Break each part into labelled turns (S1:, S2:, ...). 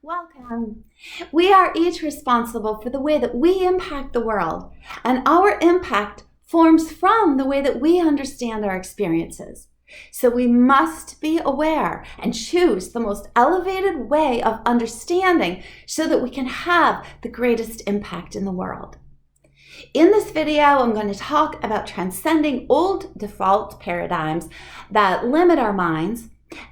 S1: Welcome. We are each responsible for the way that we impact the world, and our impact forms from the way that we understand our experiences. So we must be aware and choose the most elevated way of understanding so that we can have the greatest impact in the world. In this video, I'm going to talk about transcending old default paradigms that limit our minds,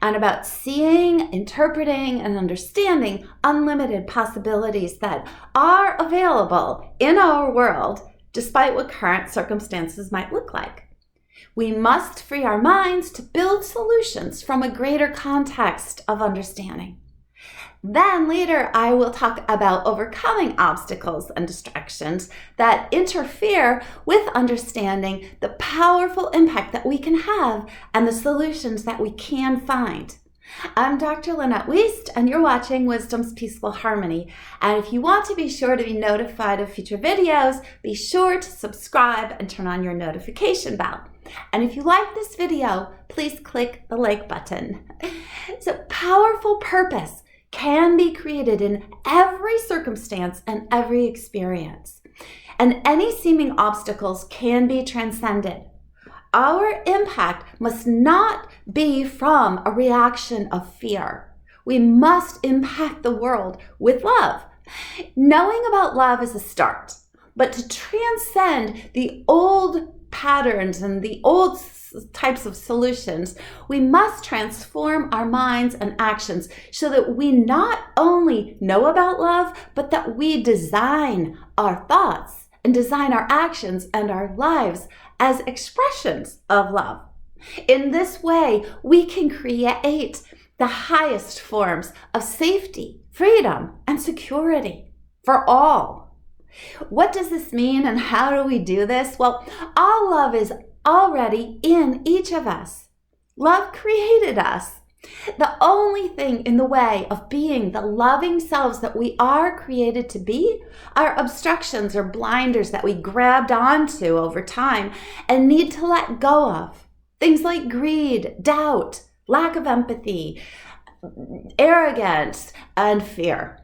S1: and about seeing, interpreting, and understanding unlimited possibilities that are available in our world, despite what current circumstances might look like. We must free our minds to build solutions from a greater context of understanding. Then later, I will talk about overcoming obstacles and distractions that interfere with understanding the powerful impact that we can have and the solutions that we can find. I'm Dr. Lynette, and you're watching Wisdom's Peaceful Harmony. And if you want to be sure to be notified of future videos, be sure to subscribe and turn on your notification bell. And if you like this video, please click the like button. So powerful purpose can be created in every circumstance and every experience. And any seeming obstacles can be transcended. Our impact must not be from a reaction of fear. We must impact the world with love. Knowing about love is a start, but to transcend the old patterns and the old types of solutions, we must transform our minds and actions so that we not only know about love, but that we design our thoughts and design our actions and our lives as expressions of love. In this way, we can create the highest forms of safety, freedom, and security for all. What does this mean and how do we do this? Well, all love is already in each of us. Love created us. The only thing in the way of being the loving selves that we are created to be are obstructions or blinders that we grabbed onto over time and need to let go of. Things like greed, doubt, lack of empathy, arrogance, and fear.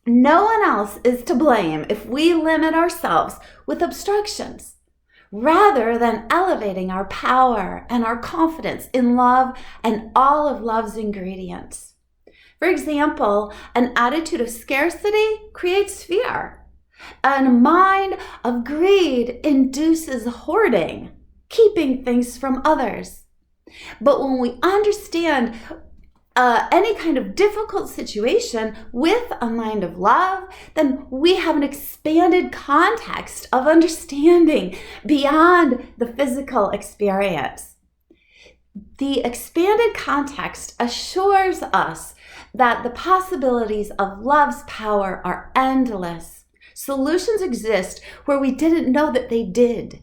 S1: No one else is to blame if we limit ourselves with obstructions, rather than elevating our power and our confidence in love and all of love's ingredients. For example, an attitude of scarcity creates fear, and a mind of greed induces hoarding, keeping things from others. But when we understand any kind of difficult situation with a mind of love, then we have an expanded context of understanding beyond the physical experience. The expanded context assures us that the possibilities of love's power are endless. Solutions exist where we didn't know that they did.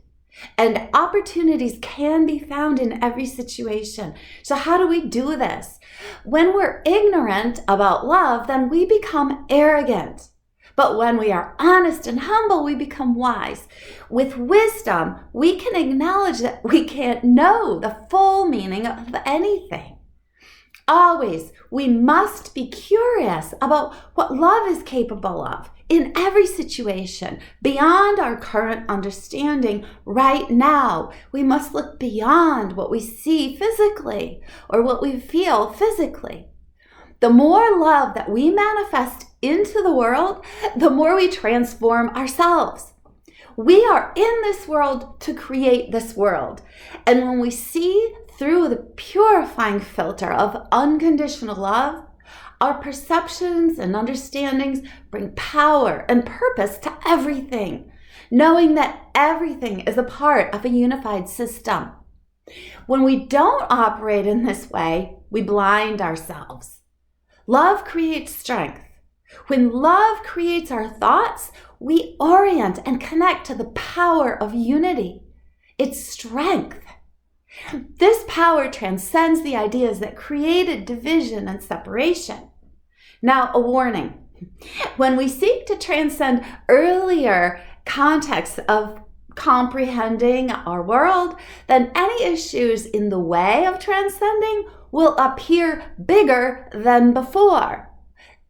S1: And opportunities can be found in every situation. So how do we do this? When we're ignorant about love, then we become arrogant. But when we are honest and humble, we become wise. With wisdom, we can acknowledge that we can't know the full meaning of anything. Always, we must be curious about what love is capable of in every situation, beyond our current understanding right now. We must look beyond what we see physically or what we feel physically. The more love that we manifest into the world, the more we transform ourselves. We are in this world to create this world. And when we see through the purifying filter of unconditional love, our perceptions and understandings bring power and purpose to everything, knowing that everything is a part of a unified system. When we don't operate in this way, we blind ourselves. Love creates strength. When love creates our thoughts, we orient and connect to the power of unity. It's strength. This power transcends the ideas that created division and separation. Now, a warning. When we seek to transcend earlier contexts of comprehending our world, then any issues in the way of transcending will appear bigger than before.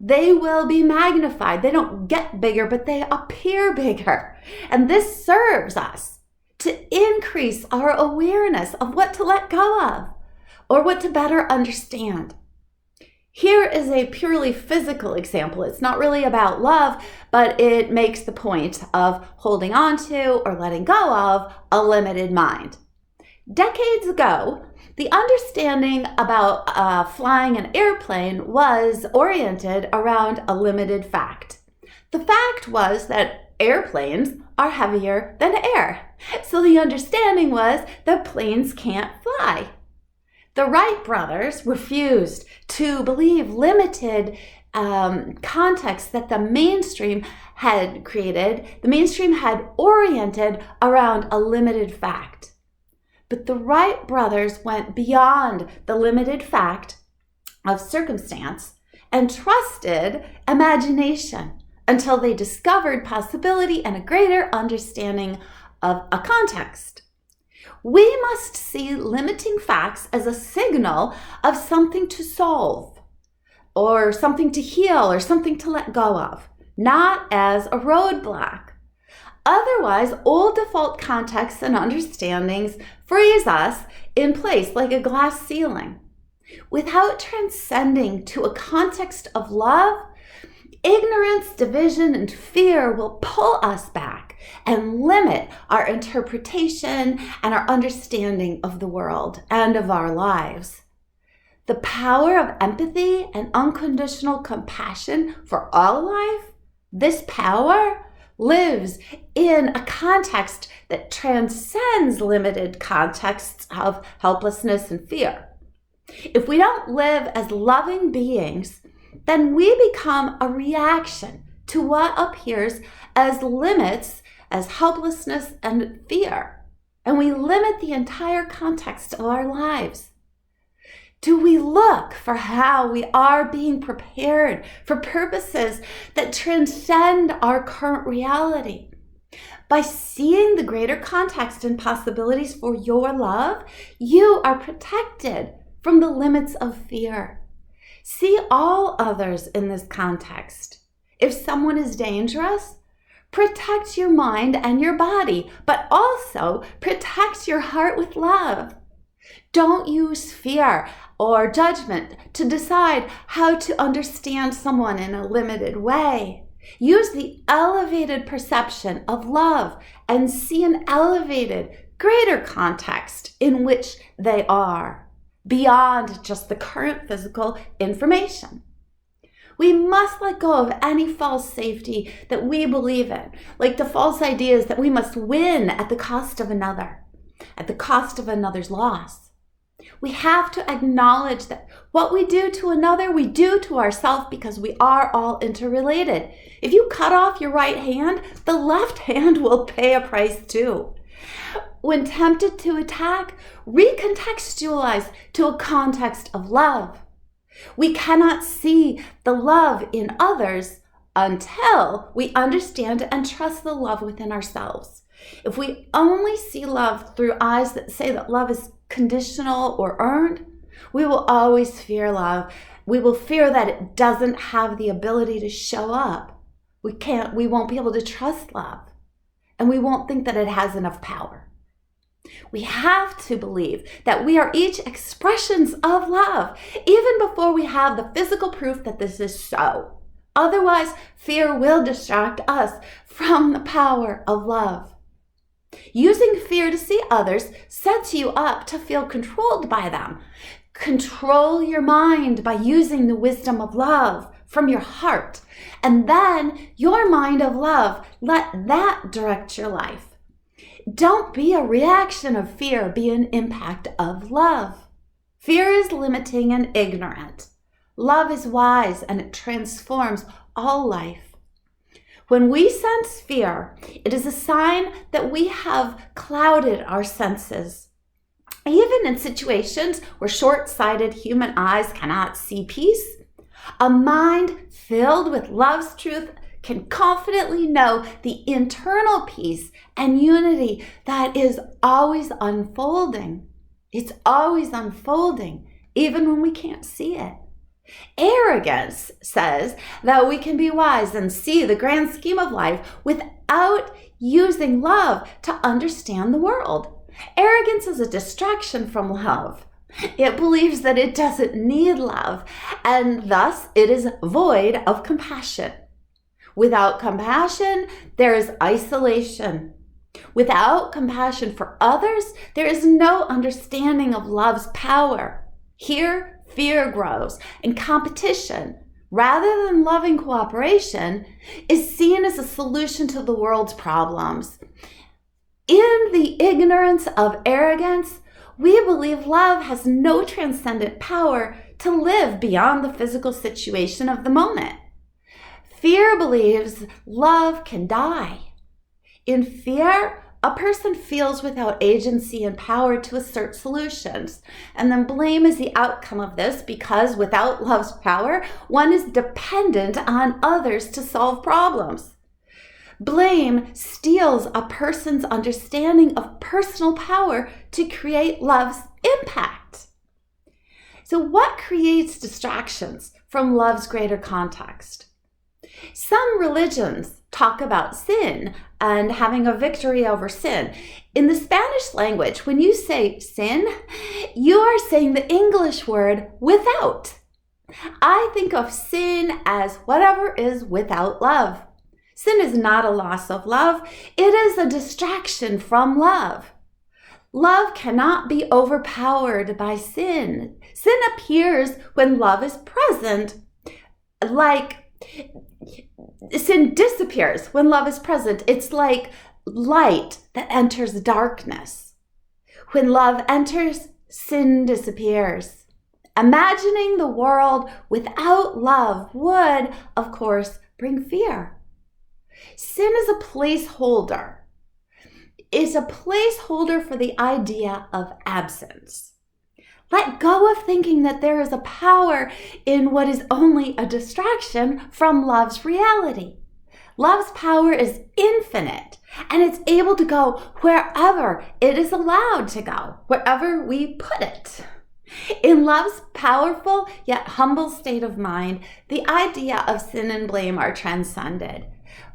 S1: they will be magnified. They don't get bigger, but they appear bigger. And this serves us to increase our awareness of what to let go of or what to better understand. Here is a purely physical example. It's not really about love, but it makes the point of holding on to or letting go of a limited mind. Decades ago, the understanding about flying an airplane was oriented around a limited fact. The fact was that airplanes are heavier than air. So the understanding was that planes can't fly. The Wright brothers refused to believe limited context that the mainstream had created. The mainstream had oriented around a limited fact. But the Wright brothers went beyond the limited fact of circumstance and trusted imagination until they discovered possibility and a greater understanding of a context. We must see limiting facts as a signal of something to solve, or something to heal, or something to let go of, not as a roadblock. Otherwise, old default contexts and understandings freeze us in place like a glass ceiling. Without transcending to a context of love, ignorance, division, and fear will pull us back and limit our interpretation and our understanding of the world and of our lives. The power of empathy and unconditional compassion for all life, this power lives in a context that transcends limited contexts of helplessness and fear. If we don't live as loving beings, then we become a reaction to what appears as limits, as helplessness and fear, and we limit the entire context of our lives. Do we look for how we are being prepared for purposes that transcend our current reality? By seeing the greater context and possibilities for your love, you are protected from the limits of fear. See all others in this context. If someone is dangerous, protect your mind and your body, but also protect your heart with love. Don't use fear or judgment to decide how to understand someone in a limited way. Use the elevated perception of love and see an elevated, greater context in which they are, beyond just the current physical information. We must let go of any false safety that we believe in, like the false ideas that we must win at the cost of another, at the cost of another's loss. We have to acknowledge that what we do to another, we do to ourselves because we are all interrelated. If you cut off your right hand, the left hand will pay a price too. When tempted to attack, recontextualize to a context of love. We cannot see the love in others until we understand and trust the love within ourselves. If we only see love through eyes that say that love is conditional or earned, we will always fear love. We will fear that it doesn't have the ability to show up. We won't be able to trust love, and we won't think that it has enough power. We have to believe that we are each expressions of love, even before we have the physical proof that this is so. Otherwise, fear will distract us from the power of love. Using fear to see others sets you up to feel controlled by them. Control your mind by using the wisdom of love from your heart, and then your mind of love, let that direct your life. Don't be a reaction of fear, be an impact of love. Fear is limiting and ignorant. Love is wise and it transforms all life. When we sense fear, it is a sign that we have clouded our senses. Even in situations where short-sighted human eyes cannot see peace, a mind filled with love's truth can confidently know the internal peace and unity that is always unfolding. It's always unfolding, even when we can't see it. Arrogance says that we can be wise and see the grand scheme of life without using love to understand the world. Arrogance is a distraction from love. It believes that it doesn't need love, and thus it is void of compassion. Without compassion, there is isolation. Without compassion for others, there is no understanding of love's power. Here, fear grows, and competition, rather than loving cooperation, is seen as a solution to the world's problems. In the ignorance of arrogance, we believe love has no transcendent power to live beyond the physical situation of the moment. Fear believes love can die. In fear, a person feels without agency and power to assert solutions, and then blame is the outcome of this because without love's power, one is dependent on others to solve problems. Blame steals a person's understanding of personal power to create love's impact. So what creates distractions from love's greater context? Some religions talk about sin and having a victory over sin. In the Spanish language, when you say sin, you are saying the English word without. I think of sin as whatever is without love. Sin is not a loss of love. It is a distraction from love. Love cannot be overpowered by sin. Sin appears when love is present, like sin disappears when love is present. It's like light that enters darkness. When love enters, sin disappears. Imagining the world without love would, of course, bring fear. Sin is a placeholder. It's a placeholder for the idea of absence. Let go of thinking that there is a power in what is only a distraction from love's reality. Love's power is infinite, and it's able to go wherever it is allowed to go, wherever we put it. In love's powerful yet humble state of mind, the idea of sin and blame are transcended.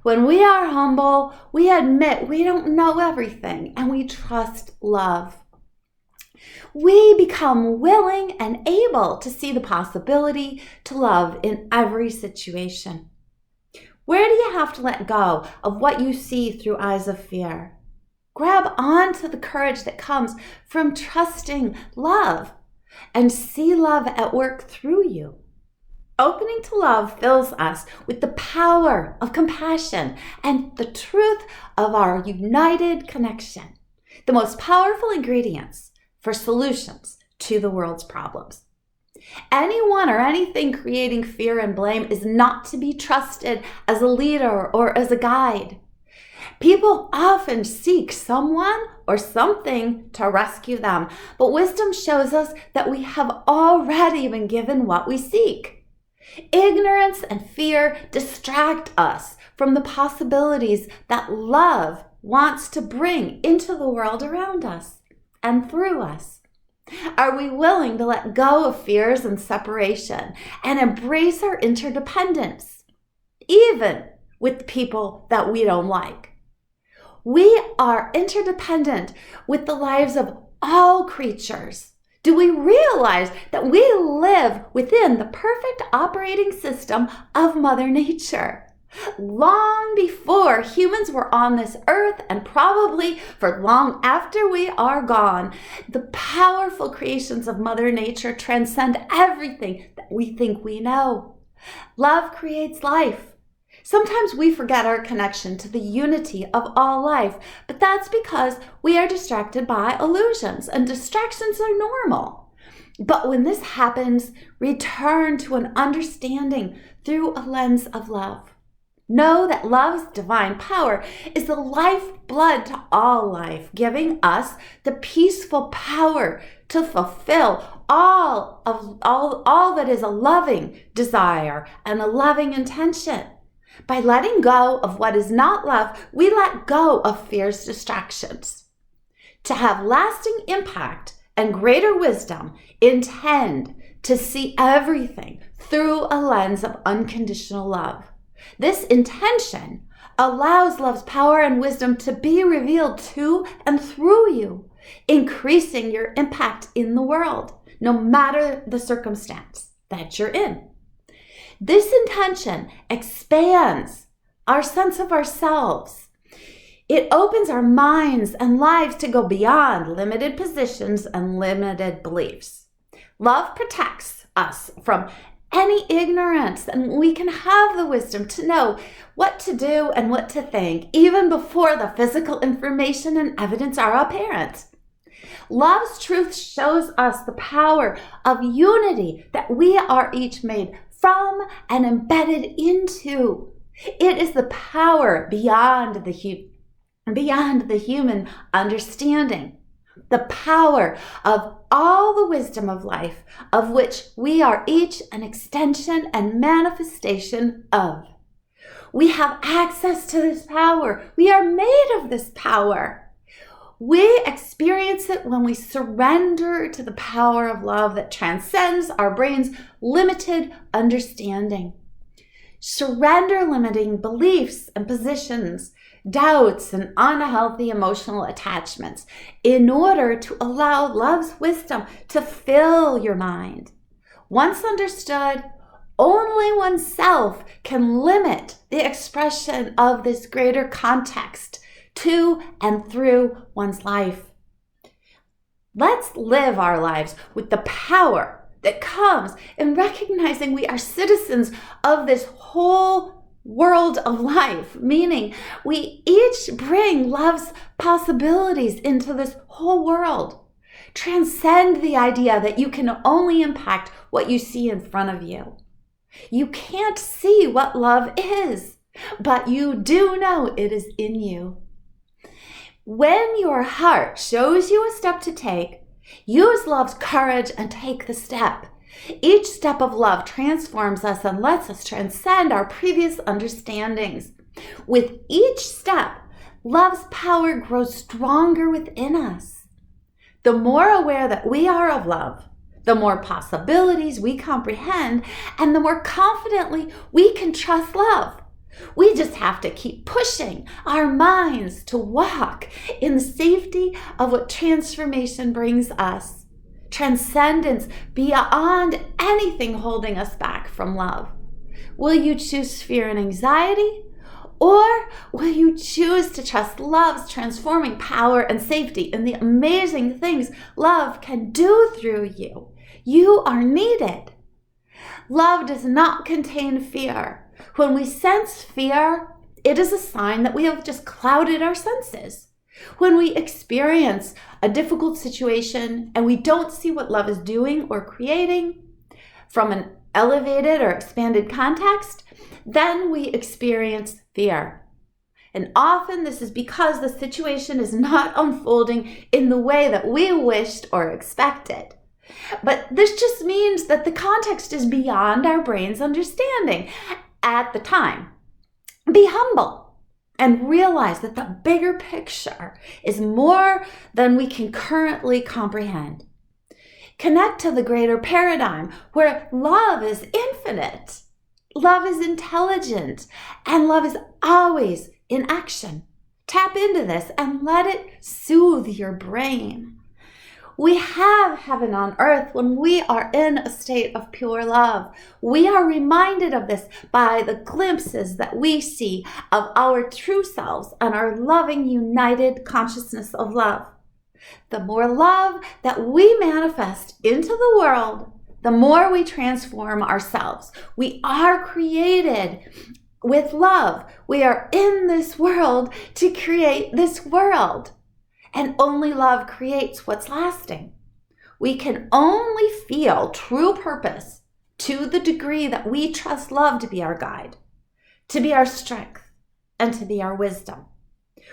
S1: When we are humble, we admit we don't know everything, and we trust love. We become willing and able to see the possibility to love in every situation. Where do you have to let go of what you see through eyes of fear? Grab onto the courage that comes from trusting love and see love at work through you. Opening to love fills us with the power of compassion and the truth of our united connection, the most powerful ingredients for solutions to the world's problems. Anyone or anything creating fear and blame is not to be trusted as a leader or as a guide. People often seek someone or something to rescue them, but wisdom shows us that we have already been given what we seek. Ignorance and fear distract us from the possibilities that love wants to bring into the world around us and through us. Are we willing to let go of fears and separation and embrace our interdependence, even with people that we don't like? We are interdependent with the lives of all creatures. Do we realize that we live within the perfect operating system of Mother Nature? Long before humans were on this earth, and probably for long after we are gone, the powerful creations of Mother Nature transcend everything that we think we know. Love creates life. Sometimes we forget our connection to the unity of all life, but that's because we are distracted by illusions, and distractions are normal. But when this happens, return to an understanding through a lens of love. Know that love's divine power is the lifeblood to all life, giving us the peaceful power to fulfill all that is a loving desire and a loving intention. By letting go of what is not love, we let go of fear's distractions. To have lasting impact and greater wisdom, intend to see everything through a lens of unconditional love. This intention allows love's power and wisdom to be revealed to and through you, increasing your impact in the world, no matter the circumstance that you're in. This intention expands our sense of ourselves. It opens our minds and lives to go beyond limited positions and limited beliefs. Love protects us from any ignorance, and we can have the wisdom to know what to do and what to think, even before the physical information and evidence are apparent. Love's truth shows us the power of unity that we are each made from and embedded into. It is the power beyond the human understanding, the power of all the wisdom of life, of which we are each an extension and manifestation of. We have access to this power. We are made of this power. We experience it when we surrender to the power of love that transcends our brain's limited understanding. Surrender limiting beliefs and positions, doubts, and unhealthy emotional attachments in order to allow love's wisdom to fill your mind. Once understood, only oneself can limit the expression of this greater context to and through one's life. Let's live our lives with the power that comes in recognizing we are citizens of this whole world of life, meaning we each bring love's possibilities into this whole world. Transcend the idea that you can only impact what you see in front of you. You can't see what love is, but you do know it is in you. When your heart shows you a step to take, use love's courage and take the step. Each step of love transforms us and lets us transcend our previous understandings. With each step, love's power grows stronger within us. The more aware that we are of love, the more possibilities we comprehend, and the more confidently we can trust love. We just have to keep pushing our minds to walk in the safety of what transformation brings us. Transcendence beyond anything holding us back from love. Will you choose fear and anxiety? Or will you choose to trust love's transforming power and safety in the amazing things love can do through you? You are needed. Love does not contain fear. When we sense fear, it is a sign that we have just clouded our senses. When we experience a difficult situation and we don't see what love is doing or creating from an elevated or expanded context, then we experience fear. And often this is because the situation is not unfolding in the way that we wished or expected. But this just means that the context is beyond our brain's understanding at the time. Be humble and realize that the bigger picture is more than we can currently comprehend. Connect to the greater paradigm where love is infinite, love is intelligent, and love is always in action. Tap into this and let it soothe your brain. We have heaven on earth when we are in a state of pure love. We are reminded of this by the glimpses that we see of our true selves and our loving, united consciousness of love. The more love that we manifest into the world, the more we transform ourselves. We are created with love. We are in this world to create this world. And only love creates what's lasting. We can only feel true purpose to the degree that we trust love to be our guide, to be our strength, and to be our wisdom.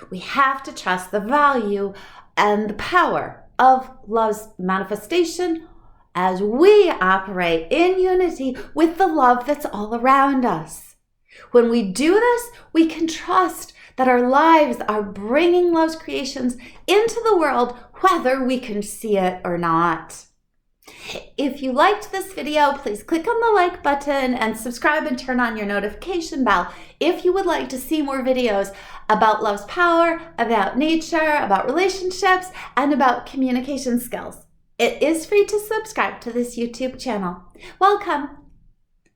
S1: We have to trust the value and the power of love's manifestation as we operate in unity with the love that's all around us. When we do this, we can trust that our lives are bringing love's creations into the world, whether we can see it or not. If you liked this video, please click on the like button and subscribe and turn on your notification bell if you would like to see more videos about love's power, about nature, about relationships, and about communication skills. It is free to subscribe to this YouTube channel. Welcome.